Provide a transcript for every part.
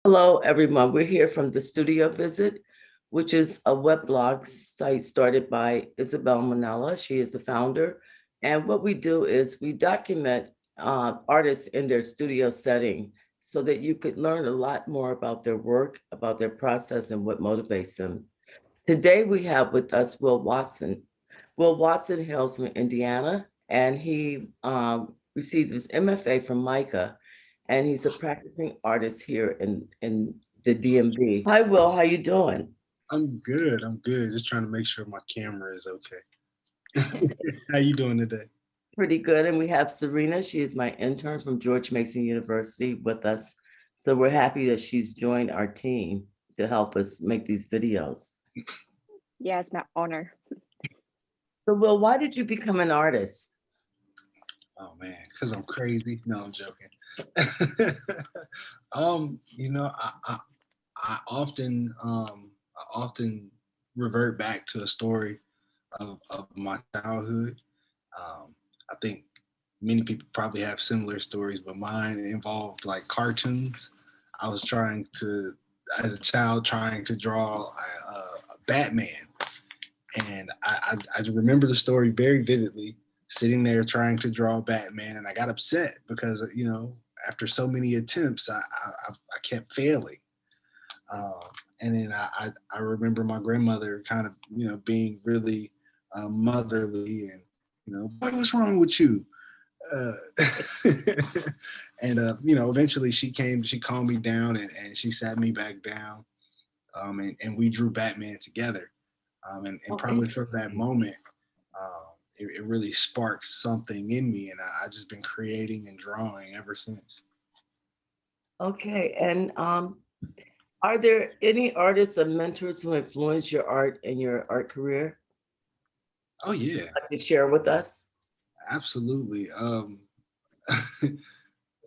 Hello, everyone. We're here from the Studio Visit, which is a weblog site started by Isabel Manella. She is the founder. And what we do is we document artists in their studio setting so that you could learn a lot more about their work, about their process, and what motivates them. Today, we have with us Will Watson. Will Watson hails from Indiana, and he received his MFA from MICA, and he's a practicing artist here in the DMV. Hi, Will. How you doing? I'm good. I'm good. Just trying to make sure my camera is okay. How you doing today? Pretty good. And we have Serena. She is my intern from George Mason University with us. So we're happy that she's joined our team to help us make these videos. Yeah, it's my honor. So, Will, why did you become an artist? Oh man, because I'm crazy. No, I'm joking. You know, I often I often revert back to a story of my childhood. I think many people probably have similar stories, but mine involved like cartoons. I was trying to, as a child, trying to draw a Batman, and I just remember the story very vividly. Sitting there trying to draw Batman, and I got upset because after so many attempts, I kept failing. Um, and then I remember my grandmother kind of being really motherly and boy, what's wrong with you? Uh, and eventually she calmed me down and she sat me back down, and we drew Batman together, and probably from that moment, it really sparked something in me, and I just been creating and drawing ever since. Okay. And are there any artists or mentors who influenced your art and your art career? Oh yeah, Like to share with us? absolutely.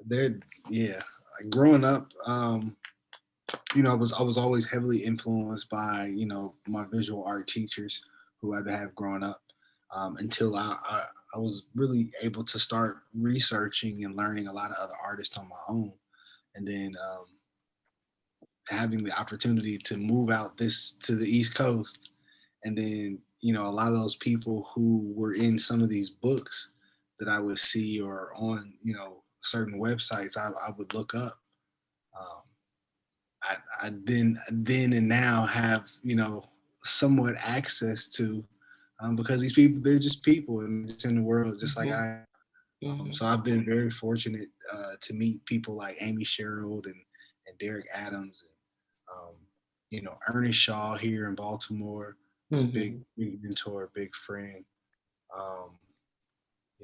There, yeah. Like growing up, I was always heavily influenced by my visual art teachers who I'd have growing up, until I was really able to start researching and learning a lot of other artists on my own, and then having the opportunity to move out this to the East Coast, and then a lot of those people who were in some of these books that I would see or on certain websites I would look up. Um, I then and now have somewhat access to, because these people, they're just people and just in the world just like Mhm, I am. mhm. So I've been very fortunate to meet people like Amy Sherrill and Derek Adams, and Ernest Shaw here in Baltimore is a big Mhm. big mentor, big friend. Um,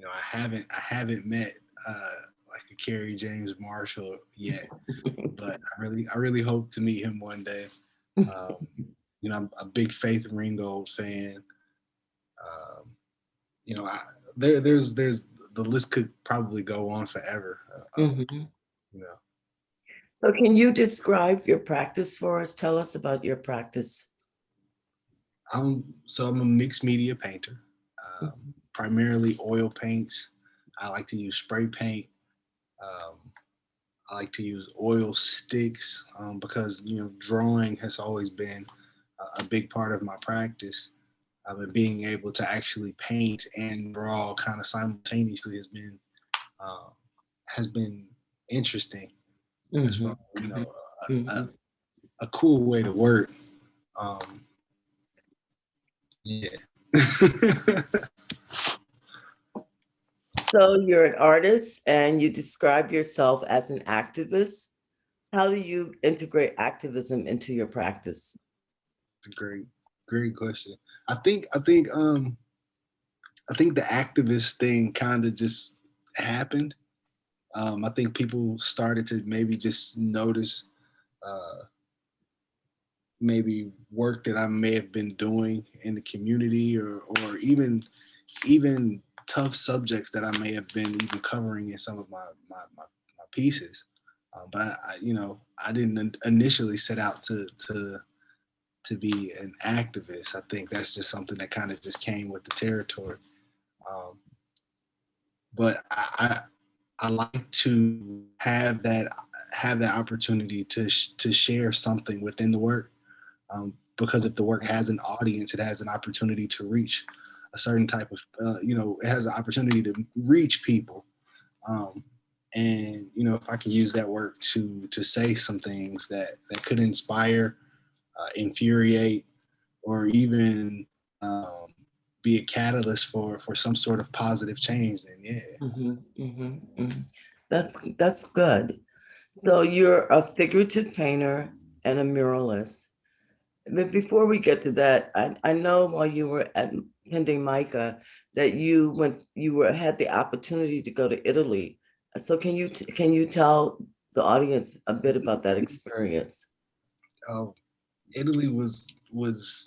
I haven't met like a Kerry James Marshall yet, but I really hope to meet him one day. Um, I'm a big Faith Ringgold fan. Um, you know, I, there's the list could probably go on forever. Of Mhm. you know, So can you describe your practice for us? Tell us about your practice. I'm a mixed media painter, Mhm. primarily oil paints. I like to use spray paint. Um, I like to use oil sticks, because drawing has always been a big part of my practice. But being able to actually paint and draw kind of simultaneously uh, has been interesting as far Mhm. as Mhm. a cool way to work. Um, yeah. So you're an artist and you describe yourself as an activist. How do you integrate activism into your practice? It's a great question. I think the activist thing kind of just happened. I think people started to maybe just notice uh, maybe work that I may have been doing in the community, or even tough subjects that I may have been even covering in some of my pieces. But I didn't initially set out to be an activist. I think that's just something that kind of just came with the territory. Um, but I like to have that opportunity to share something within the work, because if the work has an audience, it has an opportunity to reach a certain type of, it has an opportunity to reach people. Um, and if I can use that work to say some things that could inspire, infuriate, or even be a catalyst for some sort of positive change, then yeah. That's good. So you're a figurative painter and a muralist. But before we get to that, I know while you were attending MICA that you had the opportunity to go to Italy. So can you tell the audience a bit about that experience? Oh, Italy was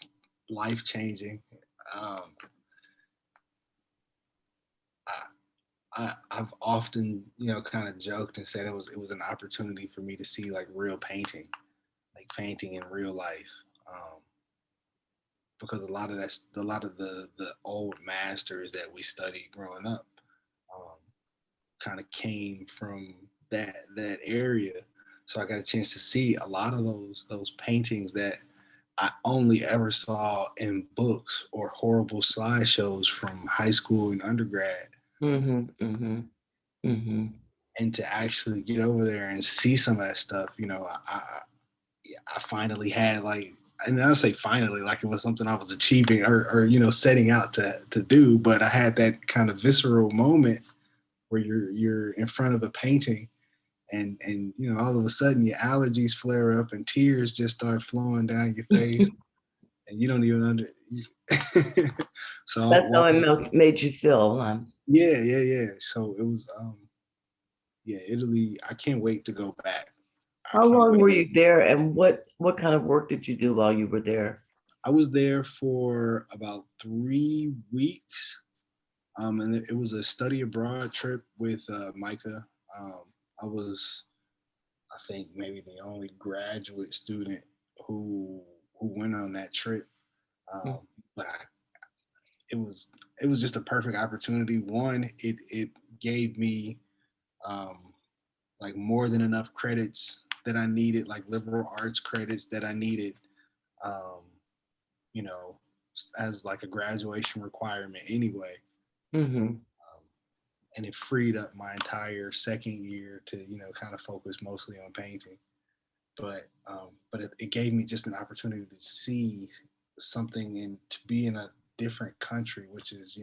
life changing. Um, I've often, kind of joked and said it was an opportunity for me to see like real painting, like painting in real life, um, because a lot of the old masters that we studied growing up, um, kind of came from that area. So I got a chance to see a lot of those paintings that I only ever saw in books or horrible slideshows from high school and undergrad. Mm-hmm, mm-hmm, mm-hmm. And to actually get over there and see some of that stuff, I finally had like, and I'll say finally, like it was something I was achieving or setting out to do, but I had that kind of visceral moment where you're in front of a painting and all of a sudden your allergies flare up and tears just start flowing down your face and you don't even so That's how it made you feel. yeah, so it was yeah, Italy, I can't wait to go back. I How can't long wait. were you there, and what kind of work did you do while you were there? I was there for about 3 weeks, and it was a study abroad trip with Micah. um, I was, I think, maybe the only graduate student who went on that trip. Mm. um, but it was it was just a perfect opportunity. One, it gave me um, like more than enough credits that I needed, like liberal arts credits that I needed, um, you know, as like a graduation requirement anyway. Mm-hmm. And it freed up my entire second year to, kind of focus mostly on painting. But it gave me just an opportunity to see something and to be in a different country, which is,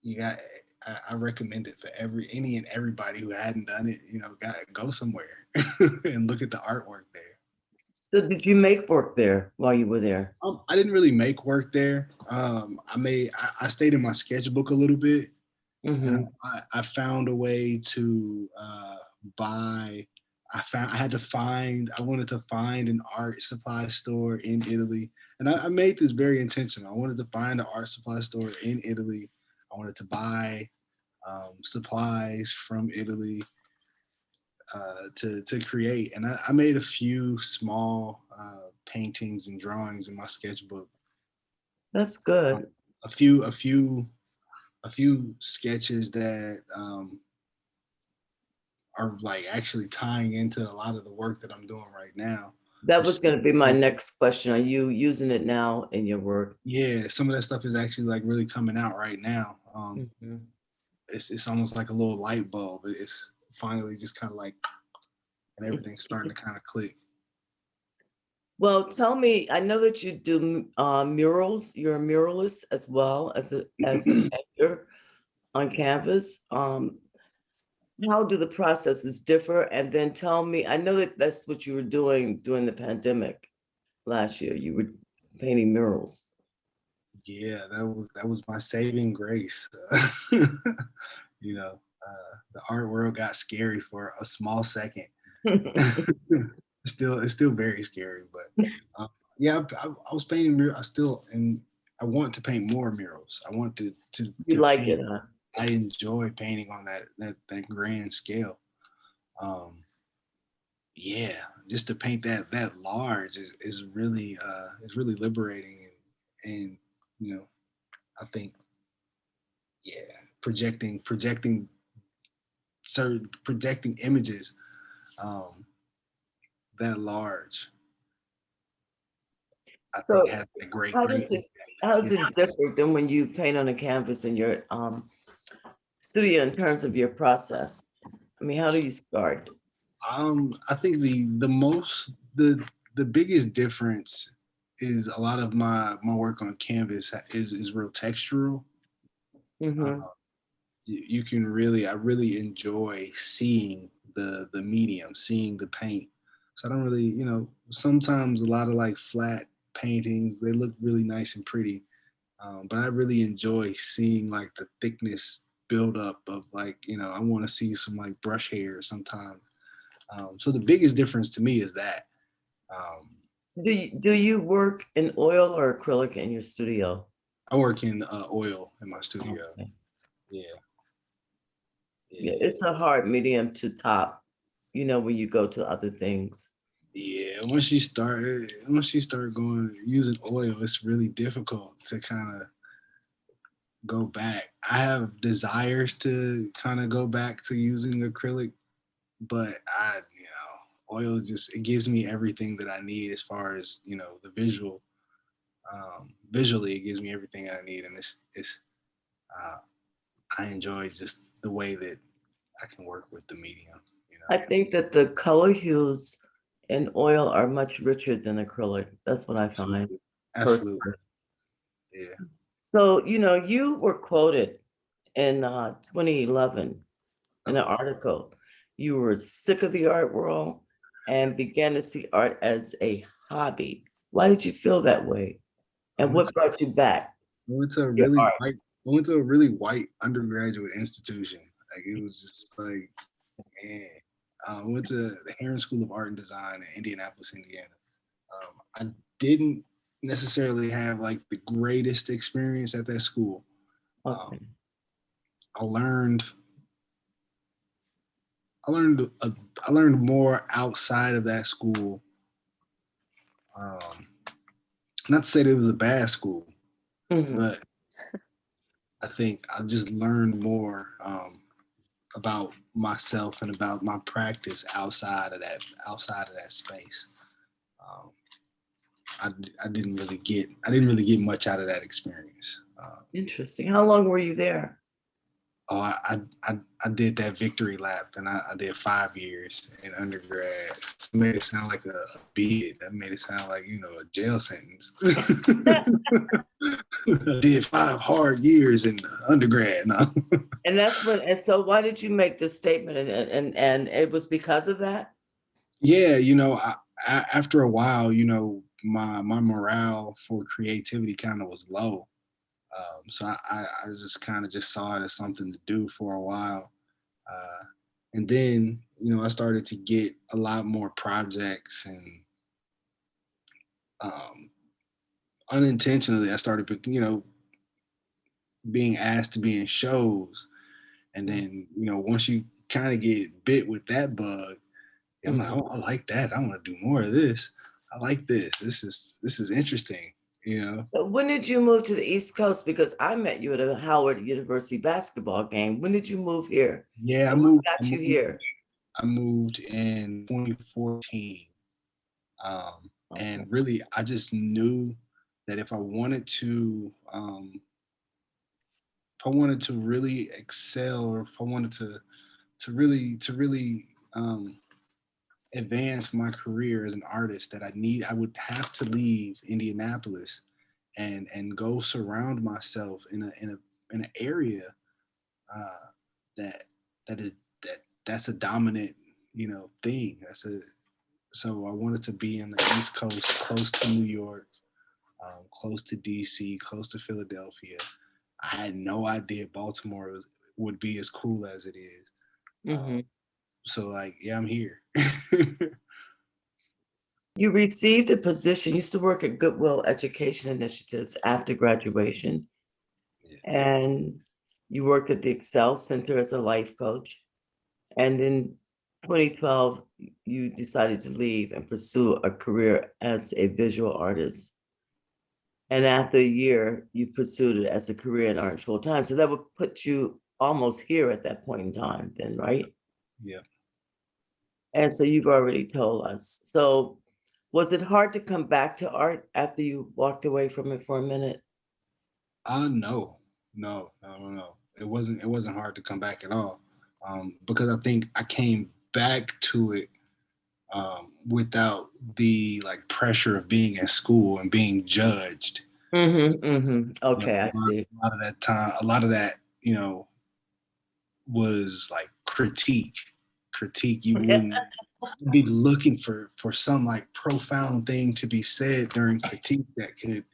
you got. I recommend it for any and everybody who hadn't done it. Got go somewhere and look at the artwork there. So did you make work there while you were there? I didn't really make work there. I stayed in my sketchbook a little bit, and Mm-hmm. I found a way to buy. I had to find. I wanted to find an art supply store in Italy, and I made this very intentional. I wanted to find an art supply store in Italy. I wanted to buy supplies from Italy to create, and I made a few small paintings and drawings in my sketchbook. That's good. A few, a few sketches that are like actually tying into a lot of the work that I'm doing right now. That was going to be my next question. Are you using it now in your work? Yeah, some of that stuff is actually like really coming out right now. Mm-hmm. It's almost like a little light bulb. It's finally just kind of like, and everything's starting to kind of click. Well, tell me, I know that you do murals. You're a muralist as well as a painter on canvas. How do the processes differ? And then tell me, I know that that's what you were doing during the pandemic last year. You were painting murals. Yeah, that was my saving grace. The art world got scary for a small second. It's still very scary, but yeah, I was painting murals. I want to paint more murals. I want You to like paint. it, huh? I enjoy painting on that grand scale. Um, yeah, just to paint that large is really liberating, and you know I think, yeah, projecting certain projecting images that large, I think So has a great, how great. does it differ than when you paint on a canvas in your studio in terms of your process? I mean, how do you start? I think the biggest difference is a lot of my work on canvas is real textural. Uh, Mm-hmm. you can really, I really enjoy seeing the medium, seeing the paint. So I don't really, sometimes a lot of like flat paintings, they look really nice and pretty, but I really enjoy seeing like the thickness build up of like, I want to see some like brush hair sometimes. So the biggest difference to me is that. Um, Do you work in oil or acrylic in your studio? I work in oil in my studio. Okay. Yeah, Yeah, yeah, it's a hard medium to top, when you go to other things. yeah. Once you start going using oil, it's really difficult to kind of go back. I have desires to kind of go back to using acrylic, but oil just, it gives me everything that I need as far as the visual. Visually, it gives me everything I need, and it's uh, I enjoy just the way that I can work with the medium. I think that the color hues in oil are much richer than acrylic. That's what I find Absolutely, personally. yeah. So, you were quoted in 2011 in an Okay. article. You were sick of the art world and began to see art as a hobby. Why did you feel that way? I And went what to brought you back I went to a to your really art? white I went to a really white undergraduate institution. Like it was just like, man. I went to the Heron School of Art and Design in Indianapolis, Indiana. I didn't necessarily have like the greatest experience at that school. Um, Okay. I learned I learned I learned more outside of that school. Um, Not to say that it was a bad school, Mhm. but I think I just learned more about myself and about my practice outside of that space. Um, I, I didn't really get much out of that experience. Interesting. How long were you there? Oh, I did that victory lap, and I did 5 years in undergrad. It made it sound like a bid. That made it sound like a jail sentence. I did 5 hard years in undergrad. No. And so why did you make this statement? And it was because of that? Yeah, after a while, my morale for creativity kind of was low. So I just kind of just saw it as something to do for a while. Uh, and then, I started to get a lot more projects, and um, unintentionally, I started, being asked to be in shows. And then, once you kind of get bit with that bug, I'm like, Mhm. oh, I like that. I want to do more of this. I like this. This is interesting. But when did you move to the East Coast? Because I met you at a Howard University basketball game. When did you move here? Yeah, And what got you here? I moved in 2014. And Okay. really, I just knew that if I wanted to really excel, or if I wanted to really advance my career as an artist, that I would have to leave Indianapolis and go surround myself in an area uh, that that is that's a dominant thing. So I wanted to be in the East Coast, close to New York, close to DC, close to Philadelphia. I had no idea Baltimore would be as cool as it is. Mhm. So like, yeah, I'm here. You received a position, you used to work at Goodwill Education Initiatives after graduation, Yeah. and you worked at the Excel Center as a life coach. And in 2012, you decided to leave and pursue a career as a visual artist. And after a year, you pursued it as a career in art full time. So that would put you almost here at that point in time, then, right? Yeah. And so you've already told us. So was it hard to come back to art after you walked away from it for a minute? No, no. It wasn't hard to come back at all. Because I think I came back to it without the like pressure of being at school and being judged. You know, Okay, I see. a lot of that time, a lot of that, you know, was like critique. Critique. You wouldn't be looking for some like profound thing to be said during critique that could,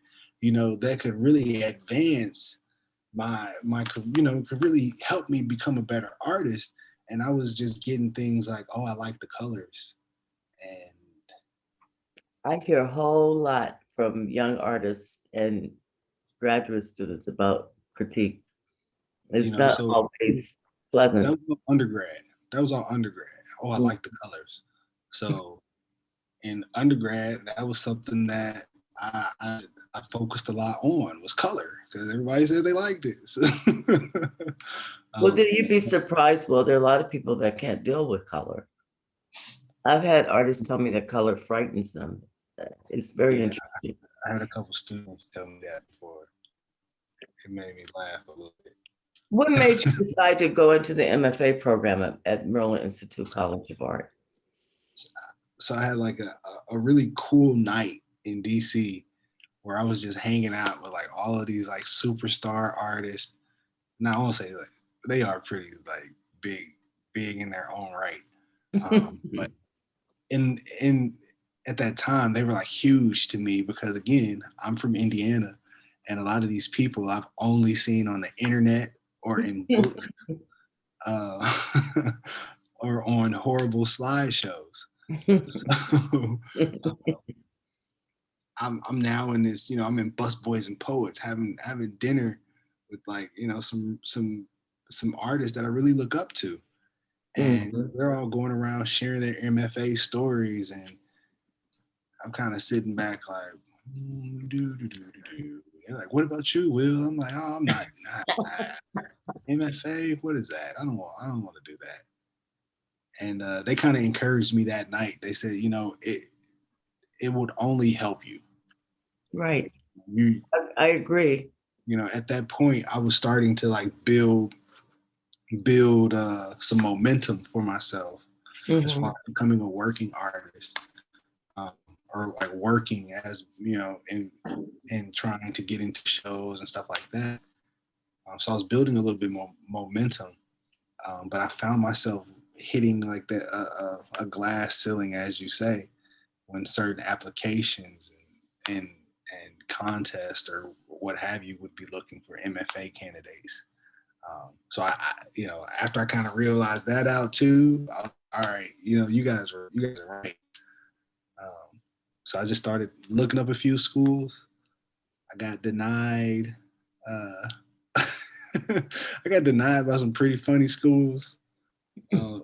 you know, that could really advance my you know, could really help me become a better artist. And I was just getting things like, oh, I like the colors. And I hear a whole lot from young artists and graduate students about critique. you It's know, not so always that pleasant. was all undergrad. That was all undergrad. Oh, I Mm. like the colors. So in undergrad, that was something that I focused a lot on was color because everybody said they liked it. So, Well, um, then you'd be surprised. Well, there are a lot of people that can't deal with color. I've had artists tell me that color frightens them. It's very yeah, interesting. I had a couple students tell me that before. It made me laugh a little bit. What made you decide to go into the MFA program at Maryland Institute College of Art? So I had like a really cool night in DC where I was just hanging out with like all of these like superstar artists. Now I won't say like they are pretty like big in their own right. But in at that time they were like huge to me because again, I'm from Indiana and a lot of these people I've only seen on the internet or in books uh, or on horrible slideshows. So I'm now in this, you know, I'm in Busboys and Poets having dinner with like, you know, some artists that I really look up to. And Mhm. they're all going around sharing their MFA stories and I'm kind of sitting back like They're like, what about you, Will? I'm like, oh, I'm not MFA, what is that? I don't want to do that. And they kind of encouraged me that night. They said, you know, it would only help you. Right. You I agree. you know, at that point I was starting to like build some momentum for myself as far Mhm. as becoming a working artist, um, or like working as, you know, and trying to get into shows and stuff like that. So I was building a little bit more momentum, but I found myself hitting like a glass ceiling, as you say, when certain applications and contests or what have you would be looking for MFA candidates. So you know, after I kind of realized that out too, all right, you know, you guys are right. So I just started looking up a few schools. I got denied. Uh, I got denied by some pretty funny schools, um,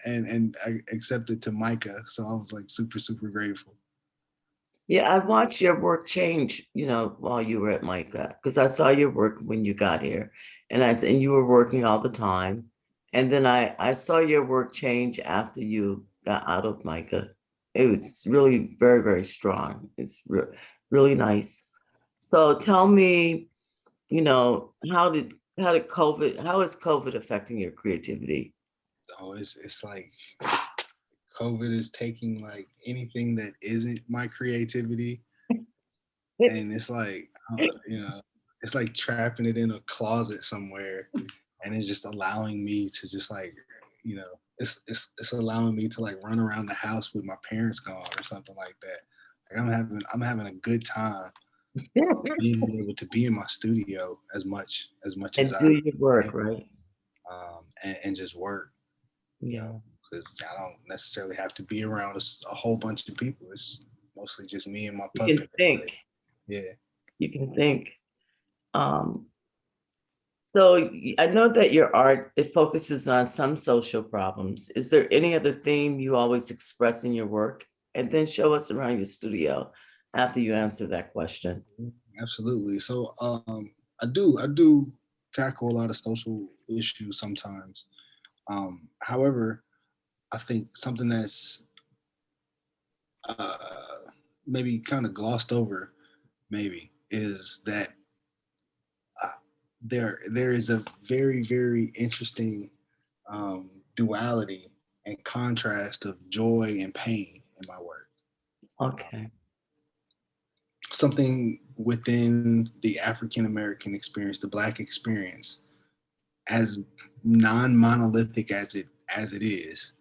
and I accepted to Micah. So I was like super grateful. Yeah, I watched your work change, while you were at Micah, because I saw your work when you got here, and you were working all the time. And then I saw your work change after you got out of Micah. It was really very, very strong. It's really nice. So tell me, how is COVID affecting your creativity? So it's like COVID is taking like anything that isn't my creativity, and it's like you know, it's like trapping it in a closet somewhere, and it's just allowing me to just like, you know, it's allowing me to like run around the house with my parents gone or something like that. Like I'm having a good time being able to be in my studio as much as And do your I work, am, right? and just work, you Yeah. know, because I don't necessarily have to be around a whole bunch of people. It's mostly just me and my You can puppet. think. Yeah. You can think. Um, so I know that your art, it focuses on some social problems. Is there any other theme you always express in your work? And then show us around your studio after you answer that question. Absolutely. So I do tackle a lot of social issues sometimes. However, I think something that's uh, maybe kind of glossed over, maybe, is that uh, there is a very interesting duality and contrast of joy and pain in my work. Okay. Something within the African American experience, the Black experience, as non-monolithic as it is,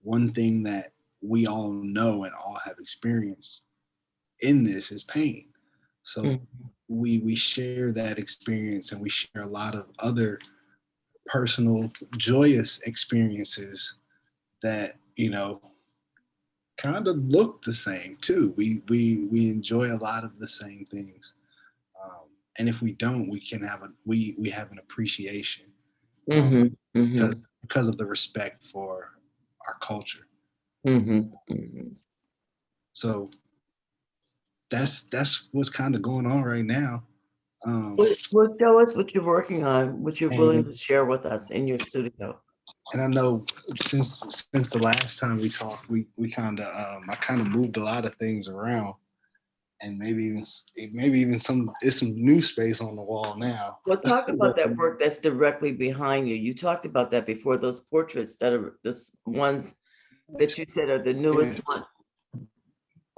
one thing that we all know and all have experienced in this is pain. So Mhm. we share that experience, and we share a lot of other personal joyous experiences that, kind of look the same too. We enjoy a lot of the same things, and if we don't, we can have we have an appreciation, um, Mhm. because Mhm. because of the respect for our culture. Mhm. Mhm. So that's what's kind of going on right now. Um, Well, show us what you're working on, what you're willing and to share with us in your studio. and I know since the last time we talked, we kind of I kind of moved a lot of things around, and maybe even some it's some new space on the wall now. Well, talk about that work that's directly behind you. You talked about that before, those portraits that are the ones that you said are the newest one.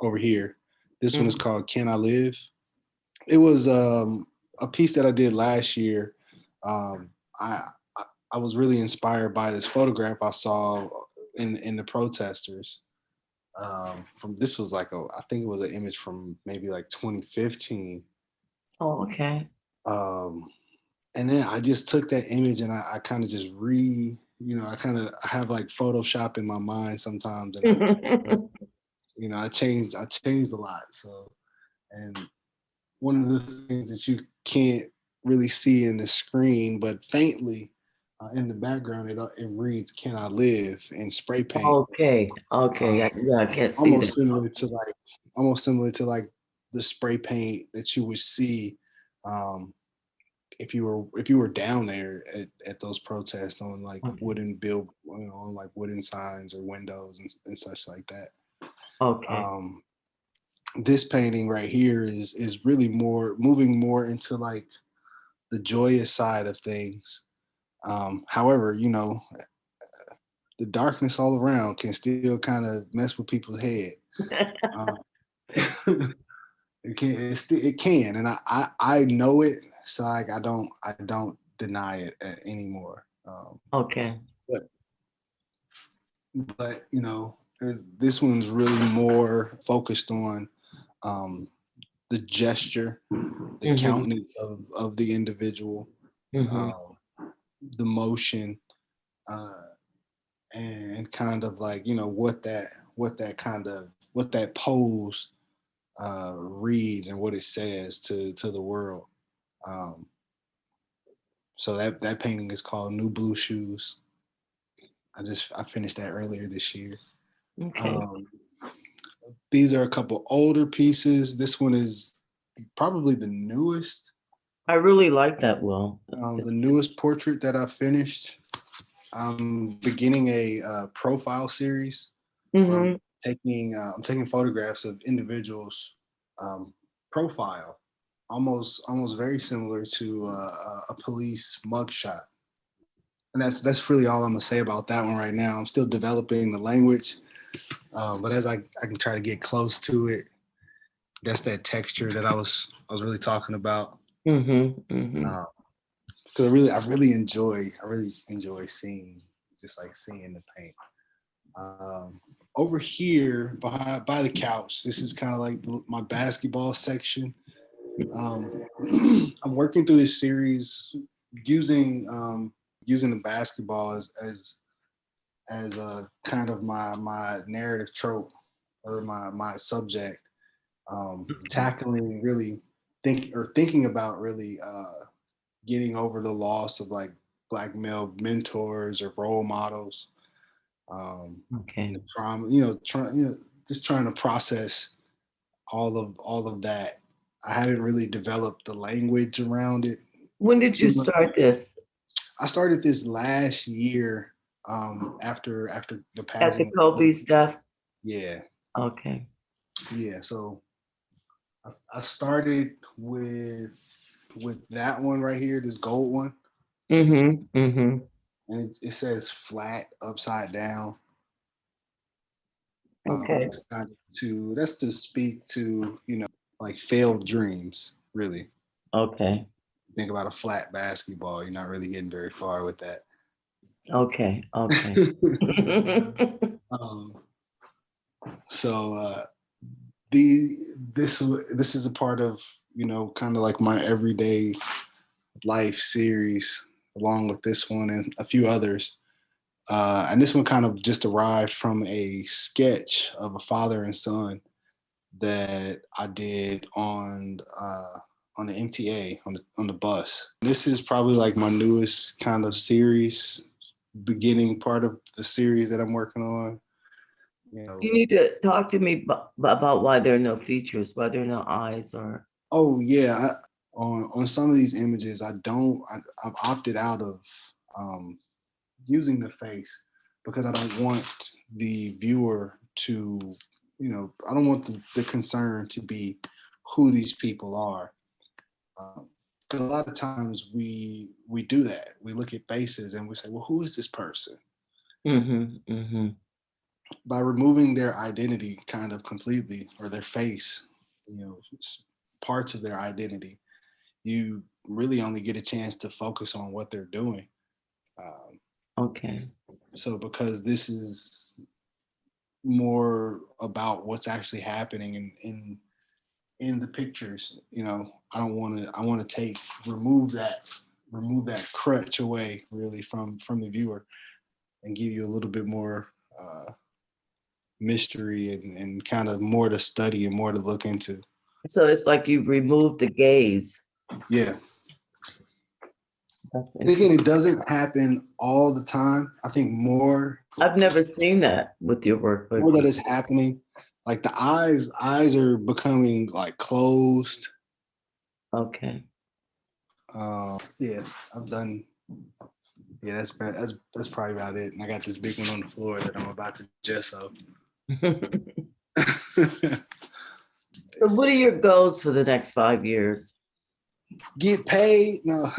Over here, this one is Mhm. called "Can I Live." It was a piece that I did last year. Um, I I was really inspired by this photograph I saw in the protesters. From this was like I think it was an image from maybe like 2015. Oh, okay. Um, and then I just took that image and I kind of just I kind of have like Photoshop in my mind sometimes, and I changed a lot. So, and one of the things that you can't really see in the screen, but faintly in the background, it reads "Can I live?" in spray paint, Okay, okay, uh, yeah, I can't see almost that. similar to like the spray paint that you would see um, if you were down there at those protests on like Okay, on like wooden signs or windows and such like that. okay. Um, this painting right here is really more moving more into like the joyous side of things. However, the darkness all around can still kind of mess with people's head. Um, it can, and I know it, so like I don't deny it anymore. Okay. But this one's really more focused on um, the gesture, the Mhm, countenance of the individual, mhm. um, the motion, uh, and kind of like what that pose reads and what it says to the world. Um, so that painting is called New Blue Shoes. I finished that earlier this year. Okay. Um, these are a couple older pieces. This one is probably the newest. I really like that, Will. The newest portrait that I finished. I'm beginning a profile series where Mhm. I'm taking photographs of individuals profile, almost very similar to a police mugshot. And that's really all I'm gonna say about that one right now. I'm still developing the language, but as I can try to get close to it, that's that texture that I was really talking about. Mhm, mhm. Because I really enjoy seeing just like seeing the paint. Over here by the couch, this is kind of like my basketball section. Um, I'm working through this series using the basketball as a kind of my narrative trope or my subject. Okay. Tackling really thinking about really getting over the loss of like black male mentors or role models, and Okay. the trauma, just trying to process all of that. I haven't really developed the language around it When did you too much. start this? I started this last year, after the At the passing. Kobe's death? Yeah, Okay. yeah. So I started with that one right here, this gold one, Mm-hmm, mm-hmm. and it says flat upside down. Okay, It's kind of that's to speak to, like failed dreams, really. okay, Think about a flat basketball, you're not really getting very far with that. okay, okay. um, so the this is a part of, kind of like my everyday life series, along with this one and a few others. And this one kind of just arrived from a sketch of a father and son that I did on the MTA on the bus. This is probably like my newest kind of series, beginning part of the series that I'm working on. You need to talk to me about why there are no features, why there are no eyes or. Oh yeah, on some of these images, I've opted out of um, using the face because I don't want the viewer to, I don't want the concern to be who these people are. Because a lot of times we do that. We look at faces and we say, well, who is this person? Mm-hmm, mm-hmm. By removing their identity kind of completely, or their face, parts of their identity, you really only get a chance to focus on what they're doing. Okay. So because this is more about what's actually happening in the pictures, I want to remove that crutch away really from the viewer and give you a little bit more mystery and kind of more to study and more to look into. So it's like you removed the gaze. Yeah. That's And again, it doesn't happen all the time. I think more I've never seen that with your work, but more that is happening. Like the eyes are becoming like closed. okay. Yeah, I've done. Yeah, that's probably about it. And I got this big one on the floor that I'm about to gesso. So what are your goals for the next 5 years? Get paid? No.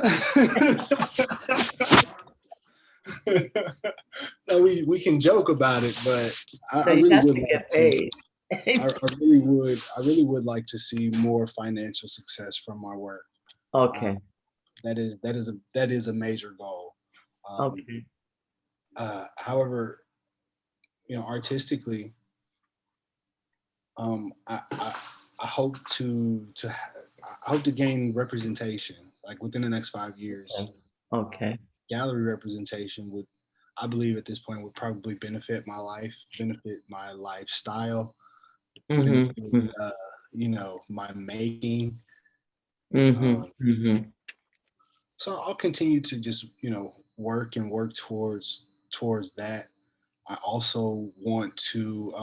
No, we can joke about it, but I So you really have would to like get to. paid. I really would like to see more financial success from my work. Okay, That is a major goal. okay. However, artistically, I hope I hope to gain representation, like within the next 5 years. Okay. Gallery representation would, I believe, at this point would probably benefit my life, benefit my lifestyle, Mm-hmm, benefit, mm-hmm, my making. mm-hmm, Um, mm-hmm. so I'll continue to just work and work towards that. I also want to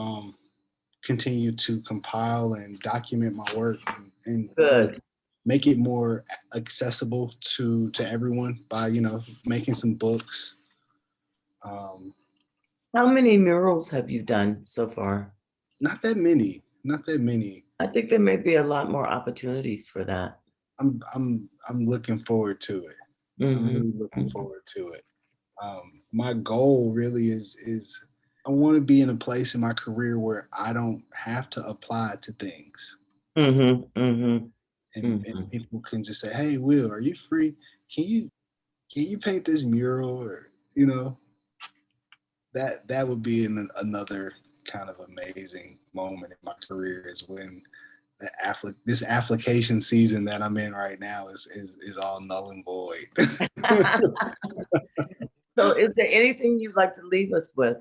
continue to compile and document my work and really Good. make it more accessible to everyone by making some books. Um, How many murals have you done so far? Not that many, not that many. I think there may be a lot more opportunities for that. I'm looking forward to it. I'm Mm-hmm, really looking mm-hmm, forward to it. My goal really is I want to be in a place in my career where I don't have to apply to things, mm-hmm, mm-hmm, and people can just say, "Hey, Will, are you free? Can you paint this mural?" Or that would be another kind of amazing moment in my career, is when this application season that I'm in right now is all null and void. mm-hmm. So is there anything you'd like to leave us with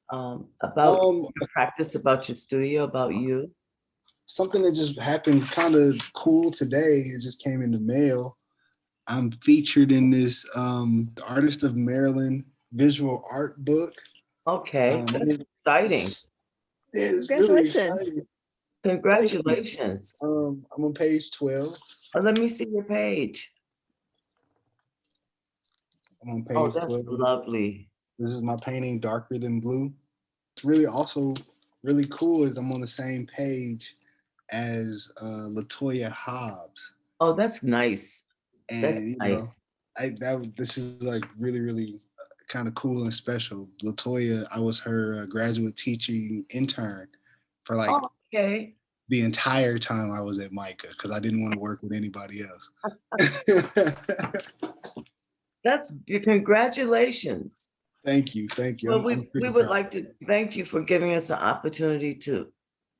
about um, your practice, about your studio, about you? Something that just happened kind of cool today. It just came in the mail. I'm featured in this Artist of Maryland visual art book. Okay, that's exciting. It's really Congratulations. exciting. Thank you. Congratulations. I'm on page 12. Oh, let me see your page. I'm on Oh, page that's 12. lovely. This is my painting, Darker Than Blue. It's really also really cool is I'm on the same page as Latoya Hobbs. Oh, that's nice. That's And nice. this is like really kind of cool and special. Latoya, I was her graduate teaching intern for like Oh, okay. the entire time I was at Micah because I didn't want to work with anybody else. That's congratulations. Thank you, thank you. Well, I'm we super would proud. like to thank you for giving us an opportunity to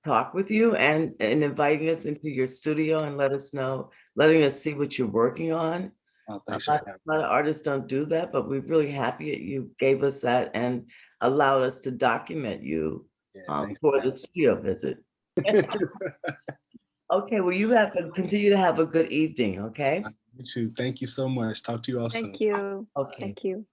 talk with you and inviting us into your studio and letting us see what you're working on. Oh, A thanks for lot, having a lot of artists don't do that, but we're really happy that you gave us that and allowed us to document you me. Yeah, thanks for for the studio visit. having me. Okay, well, you have to continue to have a good evening, okay? You too. Thank you so much. Talk to you all soon. Thank you. Okay. Thank you.